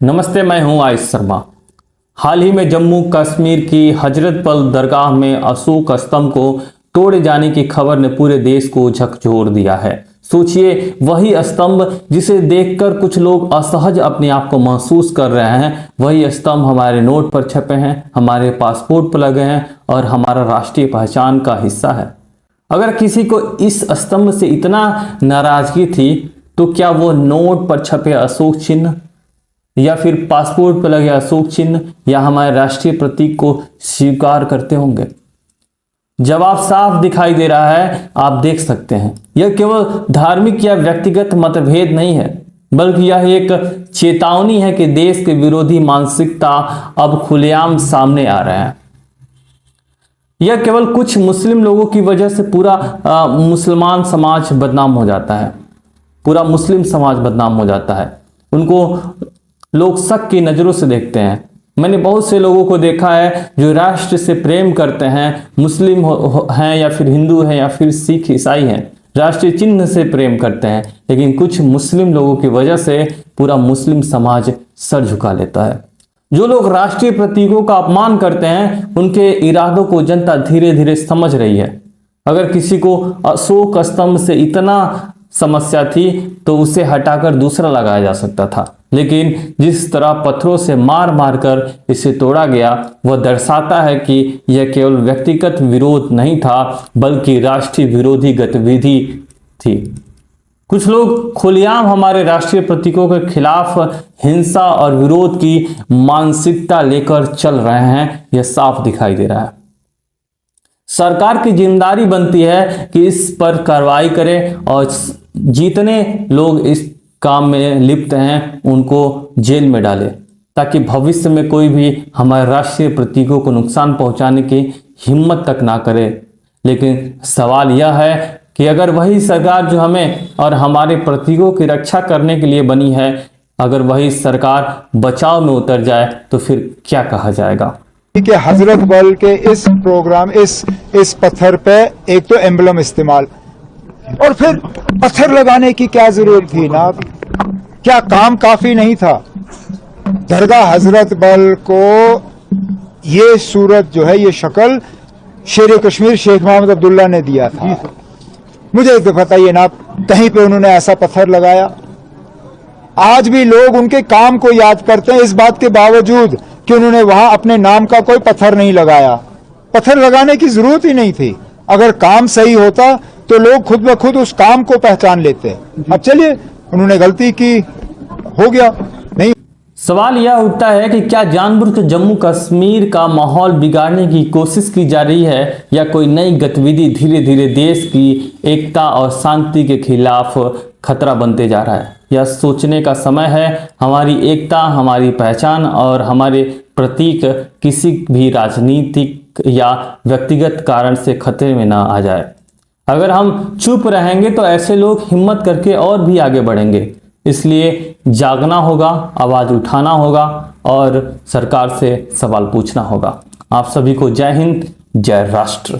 नमस्ते, मैं हूं आयुष शर्मा। हाल ही में जम्मू कश्मीर की हजरत बल दरगाह में अशोक स्तंभ को तोड़े जाने की खबर ने पूरे देश को झकझोर दिया है। सोचिए, वही स्तंभ जिसे देखकर कुछ लोग असहज अपने आप को महसूस कर रहे हैं, वही स्तंभ हमारे नोट पर छपे हैं, हमारे पासपोर्ट पर लगे हैं और हमारा राष्ट्रीय पहचान का हिस्सा है। अगर किसी को इस स्तंभ से इतना नाराजगी थी तो क्या वो नोट पर छपे अशोक चिन्ह या फिर पासपोर्ट पर लगे अशोक चिन्ह या हमारे राष्ट्रीय प्रतीक को स्वीकार करते होंगे? जवाब साफ दिखाई दे रहा है, आप देख सकते हैं। यह केवल धार्मिक या व्यक्तिगत मतभेद नहीं है, बल्कि यह एक चेतावनी है कि देश के विरोधी मानसिकता अब खुलेआम सामने आ रहे हैं। यह केवल कुछ मुस्लिम लोगों की वजह से पूरा मुसलमान समाज बदनाम हो जाता है, पूरा मुस्लिम समाज बदनाम हो जाता है। उनको लोग शक की नज़रों से देखते हैं। मैंने बहुत से लोगों को देखा है जो राष्ट्र से प्रेम करते हैं, मुस्लिम हैं या फिर हिंदू हैं या फिर सिख ईसाई हैं, राष्ट्रीय चिन्ह से प्रेम करते हैं, लेकिन कुछ मुस्लिम लोगों की वजह से पूरा मुस्लिम समाज सर झुका लेता है। जो लोग राष्ट्रीय प्रतीकों का अपमान करते हैं, उनके इरादों को जनता धीरे धीरे समझ रही है। अगर किसी को अशोक स्तंभ से इतना समस्या थी तो उसे हटाकर दूसरा लगाया जा सकता था, लेकिन जिस तरह पत्थरों से मार मार कर इसे तोड़ा गया, वह दर्शाता है कि यह केवल व्यक्तिगत विरोध नहीं था, बल्कि राष्ट्रीय विरोधी गतिविधि थी। कुछ लोग खुलेआम हमारे राष्ट्रीय प्रतीकों के खिलाफ हिंसा और विरोध की मानसिकता लेकर चल रहे हैं, यह साफ दिखाई दे रहा है। सरकार की जिम्मेदारी बनती है कि इस पर कार्रवाई करे और जितने लोग इस काम में लिप्त हैं उनको जेल में डाले, ताकि भविष्य में कोई भी हमारे राष्ट्रीय प्रतीकों को नुकसान पहुंचाने की हिम्मत तक ना करे। लेकिन सवाल यह है कि अगर वही सरकार जो हमें और हमारे प्रतीकों की रक्षा करने के लिए बनी है, अगर वही सरकार बचाव में उतर जाए तो फिर क्या कहा जाएगा? कि हजरत बल के इस प्रोग्राम इस पत्थर पे एक तो एम्बलम इस्तेमाल और फिर पत्थर लगाने की क्या जरूरत थी ना? क्या काम काफी नहीं था? दरगाह हजरत बल को ये सूरत जो है, ये शक्ल शेर कश्मीर शेख मोहम्मद अब्दुल्ला ने दिया था। मुझे एक दफा बताइए ना, कहीं पे उन्होंने ऐसा पत्थर लगाया? आज भी लोग उनके काम को याद करते हैं, इस बात के बावजूद कि उन्होंने वहां अपने नाम का कोई पत्थर नहीं लगाया। पत्थर लगाने की जरूरत ही नहीं थी। अगर काम सही होता तो लोग खुद ब खुद उस काम को पहचान लेते। अब चलिए, उन्होंने गलती की, हो गया। नहीं, सवाल यह उठता है कि क्या जानबूझकर जम्मू कश्मीर का माहौल बिगाड़ने की कोशिश की जा रही है, या कोई नई गतिविधि धीरे धीरे देश की एकता और शांति के खिलाफ खतरा बनते जा रहा है? यह सोचने का समय है। हमारी एकता, हमारी पहचान और हमारे प्रतीक किसी भी राजनीतिक या व्यक्तिगत कारण से खतरे में ना आ जाए। अगर हम चुप रहेंगे तो ऐसे लोग हिम्मत करके और भी आगे बढ़ेंगे। इसलिए जागना होगा, आवाज उठाना होगा और सरकार से सवाल पूछना होगा। आप सभी को जय हिंद, जय राष्ट्र।